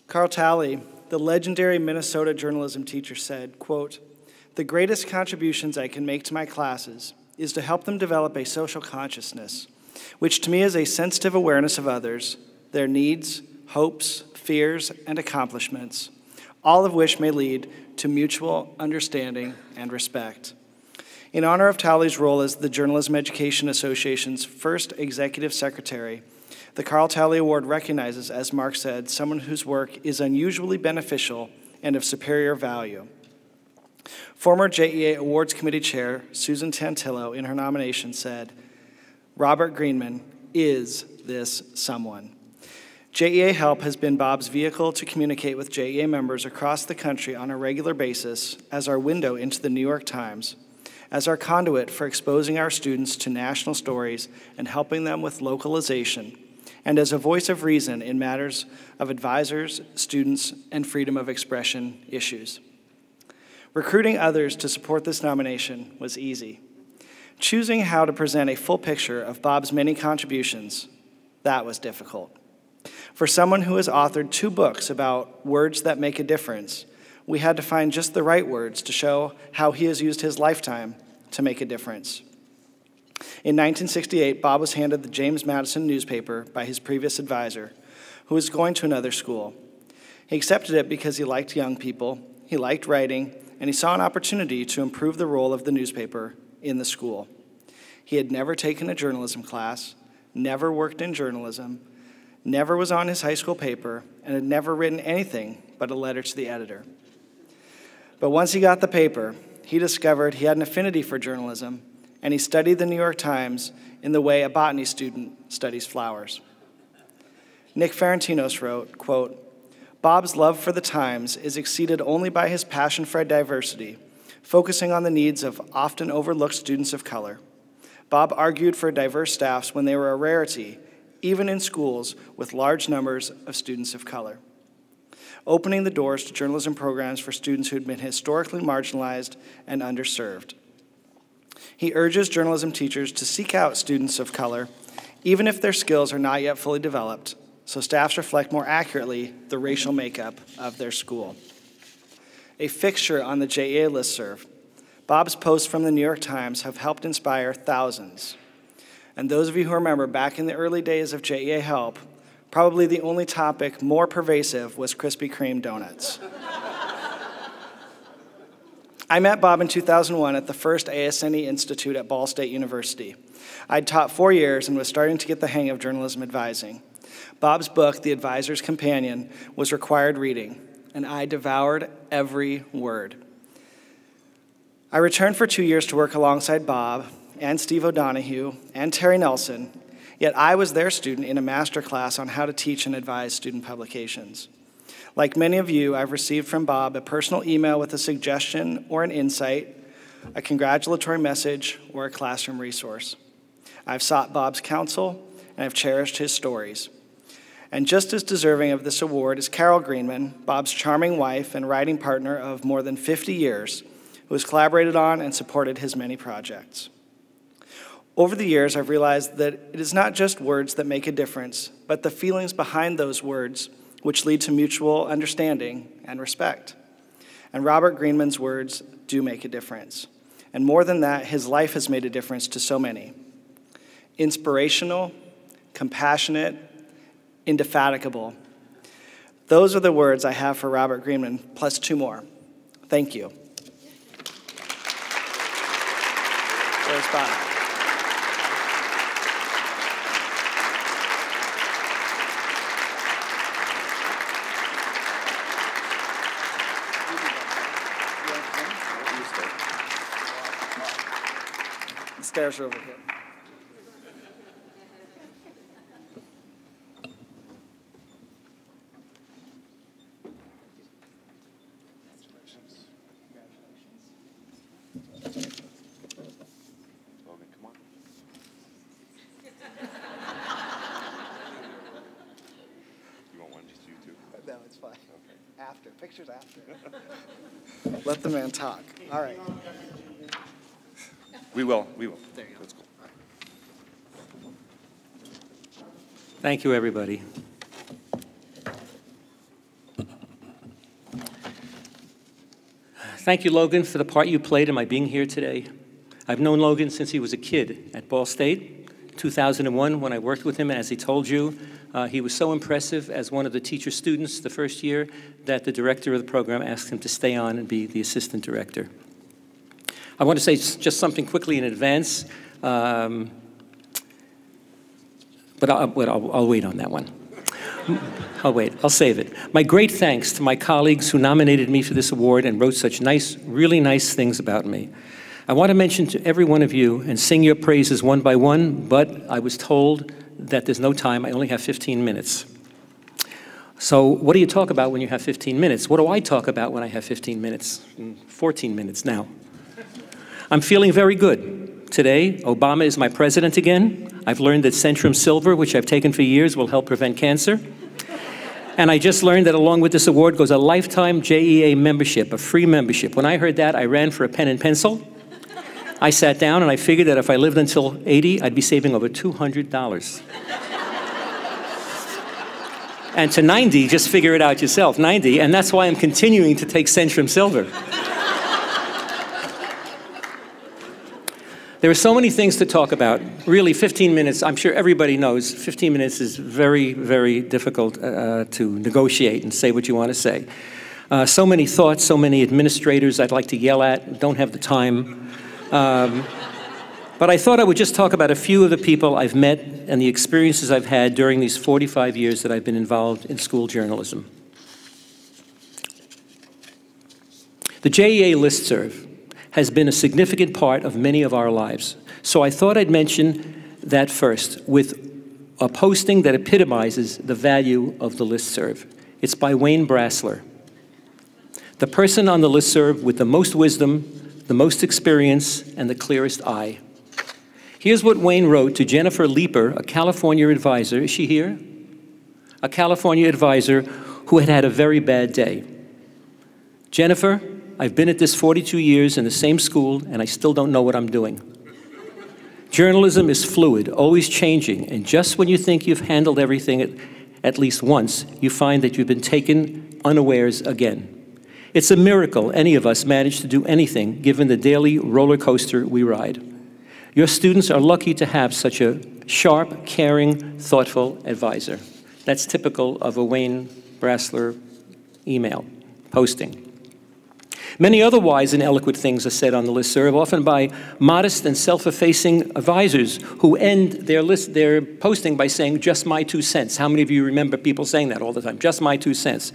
Carl Towle, the legendary Minnesota journalism teacher, said, quote, "The greatest contributions I can make to my classes is to help them develop a social consciousness, which to me is a sensitive awareness of others, their needs, hopes, fears, and accomplishments, all of which may lead to mutual understanding and respect." In honor of Towley's role as the Journalism Education Association's first executive secretary, the Carl Towley Award recognizes, as Mark said, someone whose work is unusually beneficial and of superior value. Former JEA Awards Committee Chair Susan Tantillo, in her nomination, said, "Robert Greenman is this someone." JEA Help has been Bob's vehicle to communicate with JEA members across the country on a regular basis as our window into the New York Times, as our conduit for exposing our students to national stories and helping them with localization, and as a voice of reason in matters of advisors, students, and freedom of expression issues. Recruiting others to support this nomination was easy. Choosing how to present a full picture of Bob's many contributions, that was difficult. For someone who has authored 2 books about words that make a difference, we had to find just the right words to show how he has used his lifetime to make a difference. In 1968, Bob was handed the James Madison newspaper by his previous advisor, who was going to another school. He accepted it because he liked young people, he liked writing, and he saw an opportunity to improve the role of the newspaper in the school. He had never taken a journalism class, never worked in journalism, never was on his high school paper, and had never written anything but a letter to the editor. But once he got the paper, he discovered he had an affinity for journalism, and he studied the New York Times in the way a botany student studies flowers. Nick Ferentinos wrote, quote, "Bob's love for the Times is exceeded only by his passion for diversity, focusing on the needs of often overlooked students of color. Bob argued for diverse staffs when they were a rarity, even in schools with large numbers of students of color, opening the doors to journalism programs for students who had been historically marginalized and underserved. He urges journalism teachers to seek out students of color, even if their skills are not yet fully developed, so staffs reflect more accurately the racial makeup of their school." A fixture on the JEA listserv, Bob's posts from the New York Times have helped inspire thousands. And those of you who remember back in the early days of JEA Help, probably the only topic more pervasive was Krispy Kreme donuts. I met Bob in 2001 at the first ASNE Institute at Ball State University. I'd taught 4 years and was starting to get the hang of journalism advising. Bob's book, The Advisor's Companion, was required reading, and I devoured every word. I returned for 2 years to work alongside Bob and Steve O'Donohue and Terry Nelson, yet I was their student in a master class on how to teach and advise student publications. Like many of you, I've received from Bob a personal email with a suggestion or an insight, a congratulatory message, or a classroom resource. I've sought Bob's counsel, and I've cherished his stories. And just as deserving of this award is Carol Greenman, Bob's charming wife and writing partner of more than 50 years, who has collaborated on and supported his many projects. Over the years, I've realized that it is not just words that make a difference, but the feelings behind those words which lead to mutual understanding and respect. And Robert Greenman's words do make a difference. And more than that, his life has made a difference to so many. Inspirational, compassionate, indefatigable. Those are the words I have for Robert Greenman, plus 2 more. Thank you. There's Bob. The stairs are over here. Pictures after. Let the man talk. All right. We will. There you go. That's cool. Thank you, everybody. Thank you, Logan, for the part you played in my being here today. I've known Logan since he was a kid at Ball State, 2001, when I worked with him. As he told you, he was so impressive as one of the teacher students the first year that the director of the program asked him to stay on and be the assistant director. I want to say just something quickly in advance, but I'll wait on that one. I'll wait. I'll save it. My great thanks to my colleagues who nominated me for this award and wrote such nice, really nice things about me. I want to mention to every one of you and sing your praises one by one, but I was told that there's no time. I only have 15 minutes. So what do you talk about when you have 15 minutes? What do I talk about when I have 15 minutes? 14 minutes now. I'm feeling very good. Today, Obama is my president again. I've learned that Centrum Silver, which I've taken for years, will help prevent cancer. And I just learned that along with this award goes a lifetime JEA membership, a free membership. When I heard that, I ran for a pen and pencil. I sat down and I figured that if I lived until 80, I'd be saving over $200. And to 90, just figure it out yourself, 90, and that's why I'm continuing to take Centrum Silver. There are so many things to talk about. Really, 15 minutes, I'm sure everybody knows, 15 minutes is very, very difficult to negotiate and say what you want to say. So many thoughts, so many administrators I'd like to yell at, don't have the time. But I thought I would just talk about a few of the people I've met and the experiences I've had during these 45 years that I've been involved in school journalism. The JEA listserv has been a significant part of many of our lives. So I thought I'd mention that first with a posting that epitomizes the value of the listserv. It's by Wayne Brassler, the person on the listserv with the most wisdom, the most experience, and the clearest eye. Here's what Wayne wrote to Jennifer Leeper, a California advisor. Is she here? A California advisor who had had a very bad day. Jennifer, I've been at this 42 years in the same school, and I still don't know what I'm doing. Journalism is fluid, always changing, and just when you think you've handled everything at least once, you find that you've been taken unawares again. It's a miracle any of us manage to do anything, given the daily roller coaster we ride. Your students are lucky to have such a sharp, caring, thoughtful advisor. That's typical of a Wayne Brassler email posting. Many other wise and eloquent things are said on the listserv, often by modest and self-effacing advisors who end their posting by saying, just my 2 cents. How many of you remember people saying that all the time? Just my 2 cents.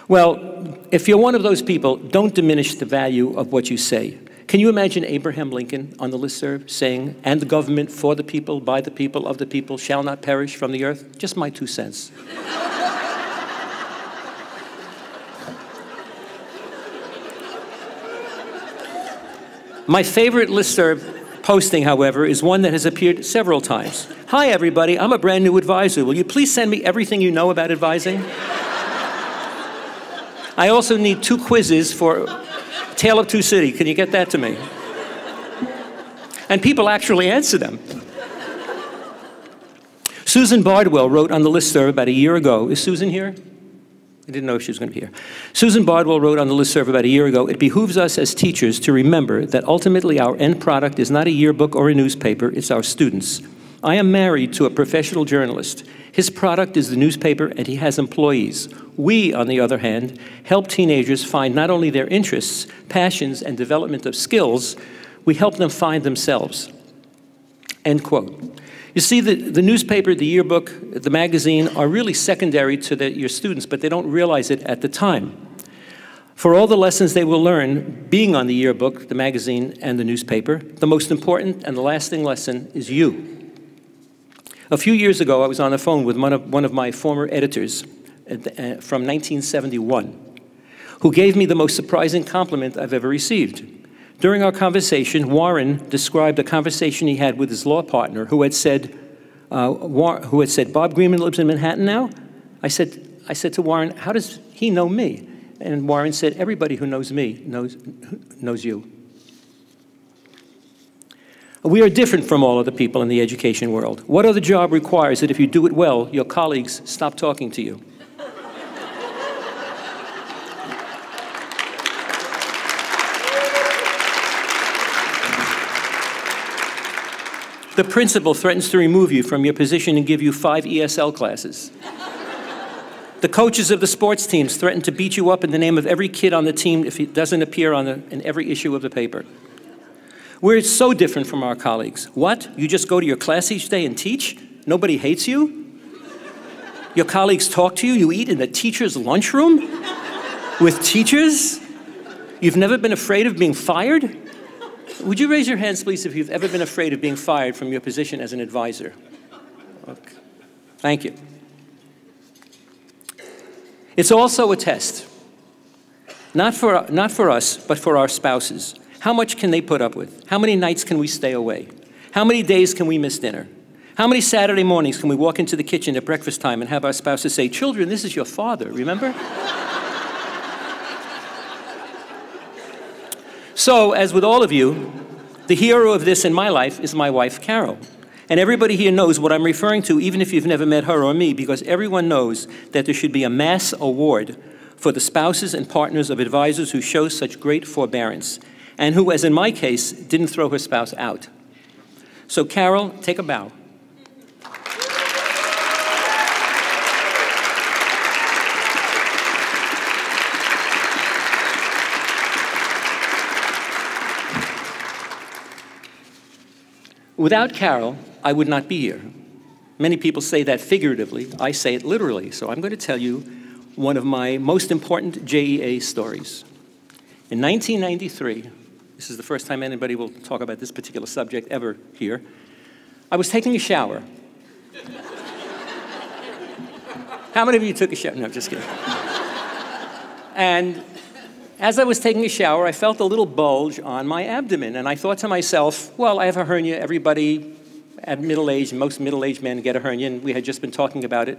Well, if you're one of those people, don't diminish the value of what you say. Can you imagine Abraham Lincoln on the listserv saying, and the government for the people, by the people, of the people, shall not perish from the earth? Just my 2 cents. My favorite listserv posting, however, is one that has appeared several times. Hi, everybody. I'm a brand new advisor. Will you please send me everything you know about advising? I also need 2 quizzes for Tale of Two Cities. Can you get that to me? And people actually answer them. Susan Bardwell wrote on the listserv about a year ago. Is Susan here? I didn't know if she was going to be here. Susan Bardwell wrote on the listserv about a year ago, it behooves us as teachers to remember that ultimately our end product is not a yearbook or a newspaper, it's our students. I am married to a professional journalist. His product is the newspaper and he has employees. We, on the other hand, help teenagers find not only their interests, passions, and development of skills, we help them find themselves. End quote. You see, the newspaper, the yearbook, the magazine are really secondary to your students, but they don't realize it at the time. For all the lessons they will learn being on the yearbook, the magazine, and the newspaper, the most important and the lasting lesson is you. A few years ago, I was on the phone with one of my former editors from 1971, who gave me the most surprising compliment I've ever received. During our conversation, Warren described a conversation he had with his law partner who had said, Bob Greenman lives in Manhattan now? I said to Warren, how does he know me? And Warren said, everybody who knows me knows you. We are different from all other people in the education world. What other job requires that if you do it well, your colleagues stop talking to you? The principal threatens to remove you from your position and give you 5 ESL classes. The coaches of the sports teams threaten to beat you up in the name of every kid on the team if he doesn't appear in every issue of the paper. We're so different from our colleagues. What? You just go to your class each day and teach? Nobody hates you? Your colleagues talk to you? You eat in the teacher's lunchroom? With teachers? You've never been afraid of being fired? Would you raise your hands, please, if you've ever been afraid of being fired from your position as an advisor? Okay. Thank you. It's also a test, not for us, but for our spouses. How much can they put up with? How many nights can we stay away? How many days can we miss dinner? How many Saturday mornings can we walk into the kitchen at breakfast time and have our spouses say, "Children, this is your father, remember?" So, as with all of you, the hero of this in my life is my wife, Carol. And everybody here knows what I'm referring to, even if you've never met her or me, because everyone knows that there should be a mass award for the spouses and partners of advisors who show such great forbearance, and who, as in my case, didn't throw her spouse out. So Carol, take a bow. Without Carol, I would not be here. Many people say that figuratively. I say it literally. So I'm going to tell you one of my most important JEA stories. In 1993, this is the first time anybody will talk about this particular subject ever here, I was taking a shower. How many of you took a shower? No, just kidding. And as I was taking a shower, I felt a little bulge on my abdomen, and I thought to myself, well, I have a hernia. Everybody at middle age, most middle-aged men get a hernia, and we had just been talking about it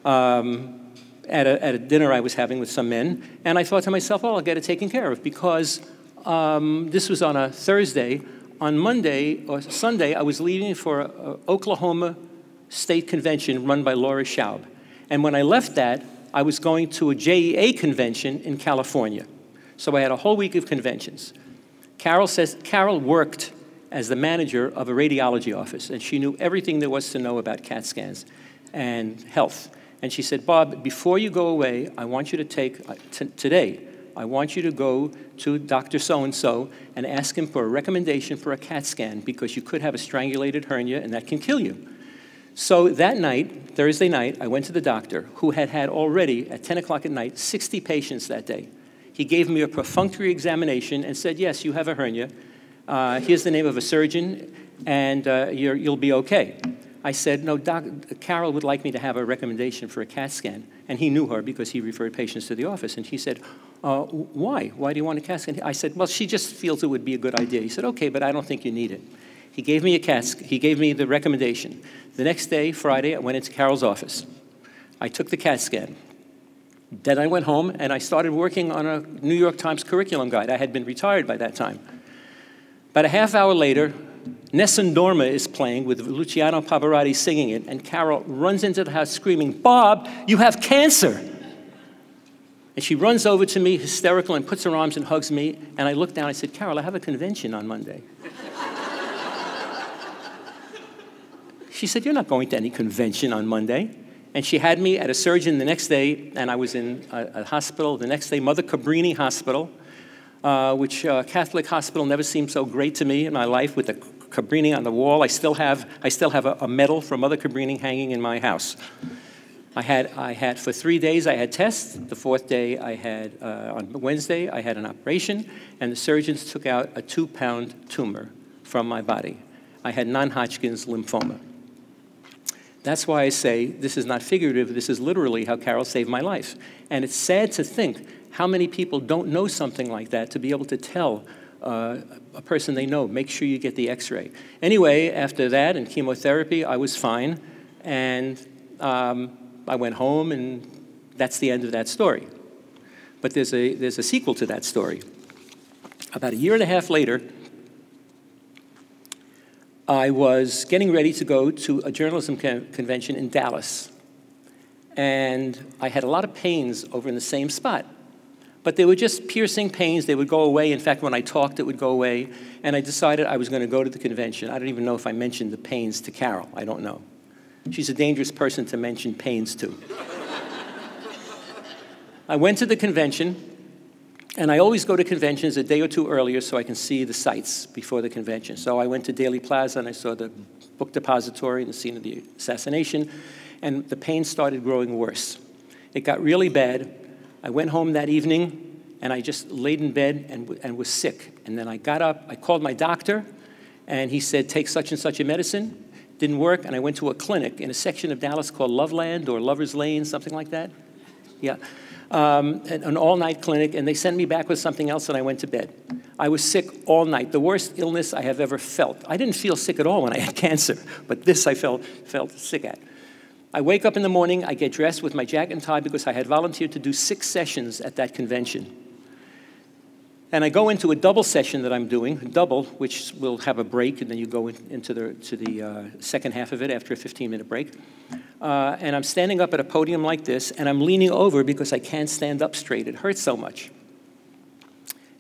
at a dinner I was having with some men, and I thought to myself, well, I'll get it taken care of, because this was on a Thursday. On Monday or Sunday, I was leaving for an Oklahoma State Convention run by Laura Schaub, and when I left that, I was going to a JEA convention in California. So I had a whole week of conventions. Carol worked as the manager of a radiology office, and she knew everything there was to know about CAT scans and health. And she said, Bob, before you go away, I want you to take, today, I want you to go to Dr. So-and-so and ask him for a recommendation for a CAT scan, because you could have a strangulated hernia and that can kill you. So that night, Thursday night, I went to the doctor, who had had already, at 10 o'clock at night, 60 patients that day. He gave me a perfunctory examination and said, yes, you have a hernia. Here's the name of a surgeon, and you'll be okay. I said, no, Doc, Carol would like me to have a recommendation for a CAT scan. And he knew her because he referred patients to the office. And he said, why? Why do you want a CAT scan? I said, well, she just feels it would be a good idea. He said, okay, but I don't think you need it. He gave me he gave me the recommendation. The next day, Friday, I went into Carol's office. I took the CAT scan. Then I went home and I started working on a New York Times curriculum guide. I had been retired by that time. About a half hour later, Nessun Dorma is playing with Luciano Pavarotti singing it, and Carol runs into the house screaming, Bob, you have cancer! And she runs over to me, hysterical, and puts her arms and hugs me, and I look down and I said, Carol, I have a convention on Monday. She said, you're not going to any convention on Monday. And she had me at a surgeon the next day, and I was in a hospital the next day, Mother Cabrini Hospital, which Catholic hospital never seemed so great to me in my life, with the Cabrini on the wall. I still have a medal from Mother Cabrini hanging in my house. I had for 3 days, I had tests. The 4th day, on Wednesday, I had an operation, and the surgeons took out a 2-pound tumor from my body. I had non-Hodgkin's lymphoma. That's why I say this is not figurative, this is literally how Carol saved my life. And it's sad to think how many people don't know something like that to be able to tell a person they know, make sure you get the x-ray. Anyway, after that and chemotherapy, I was fine, and I went home, and that's the end of that story. But there's a sequel to that story. About a year and a half later, I was getting ready to go to a journalism convention in Dallas. And I had a lot of pains over in the same spot. But they were just piercing pains. They would go away. In fact, when I talked, it would go away. And I decided I was going to go to the convention. I don't even know if I mentioned the pains to Carol. I don't know. She's a dangerous person to mention pains to. I went to the convention, and I always go to conventions a day or two earlier so I can see the sights before the convention. So I went to Dealey Plaza, and I saw the book depository and the scene of the assassination, and the pain started growing worse. It got really bad. I went home that evening, and I just laid in bed and was sick. And then I got up, I called my doctor, and he said, take such and such a medicine. Didn't work, and I went to a clinic in a section of Dallas called Loveland or Lover's Lane, something like that. Yeah, an all-night clinic, and they sent me back with something else, and I went to bed. I was sick all night, the worst illness I have ever felt. I didn't feel sick at all when I had cancer, but this I felt sick at. I wake up in the morning, I get dressed with my jacket and tie because I had volunteered to do 6 sessions at that convention. And I go into a double session that I'm doing, double, which will have a break, and then you go into the second half of it after a 15-minute break. And I'm standing up at a podium like this, and I'm leaning over because I can't stand up straight. It hurts so much.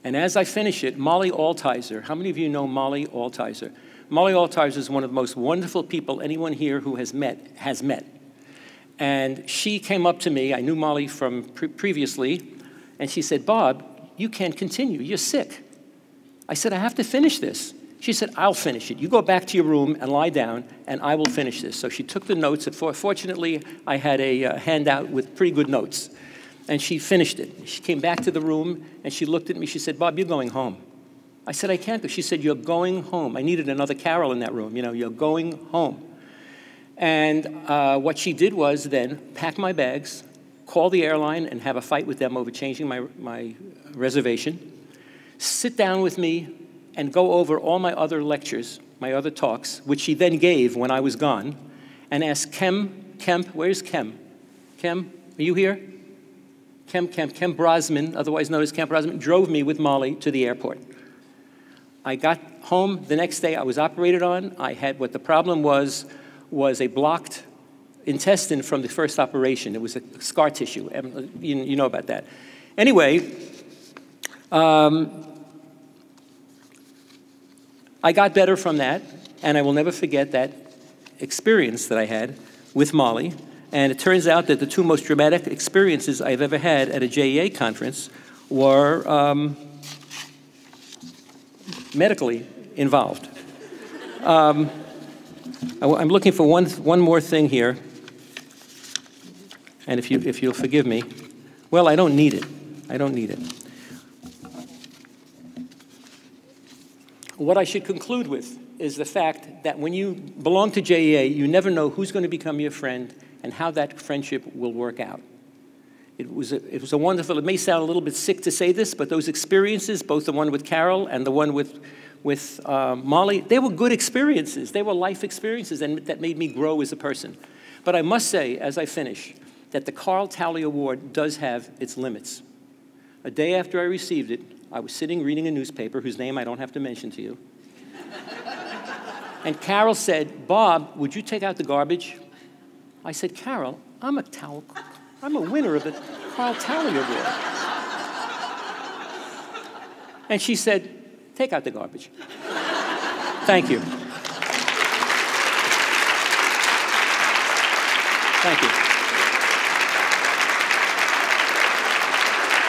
And as I finish it, Molly Altizer, how many of you know Molly Altizer? Molly Altizer is one of the most wonderful people anyone here who has met. And she came up to me, I knew Molly from previously, and she said, Bob, you can't continue, you're sick. I said, I have to finish this. She said, I'll finish it. You go back to your room and lie down, and I will finish this. So she took the notes. Fortunately, I had a handout with pretty good notes, and she finished it. She came back to the room, and she looked at me. She said, Bob, you're going home. I said, I can't go. She said, you're going home. I needed another Carol in that room. You know, you're going home. And what she did was then pack my bags, call the airline and have a fight with them over changing my reservation, sit down with me and go over all my other lectures, my other talks, which she then gave when I was gone, and ask Kemp, where's Kem? Kem, are you here? Kem Brosman, otherwise known as Kem Brosman, drove me with Molly to the airport. I got home the next day. I was operated on. I had what the problem was a blocked intestine from the first operation. It was a scar tissue. You know about that. Anyway, I got better from that, and I will never forget that experience that I had with Molly. And it turns out that the 2 most dramatic experiences I've ever had at a JEA conference were medically involved. I'm looking for one more thing here, and if you'll forgive me, well, I don't need it. I don't need it. What I should conclude with is the fact that when you belong to JEA, you never know who's going to become your friend and how that friendship will work out. It was a wonderful, it may sound a little bit sick to say this, but those experiences, both the one with Carol and the one with Molly, they were good experiences. They were life experiences, and that made me grow as a person. But I must say, as I finish, that the Carl Towley Award does have its limits. A day after I received it, I was sitting reading a newspaper, whose name I don't have to mention to you. And Carol said, Bob, would you take out the garbage? I said, Carol, I'm a winner of the Carl Towley Award. And she said, take out the garbage. Thank you. Thank you.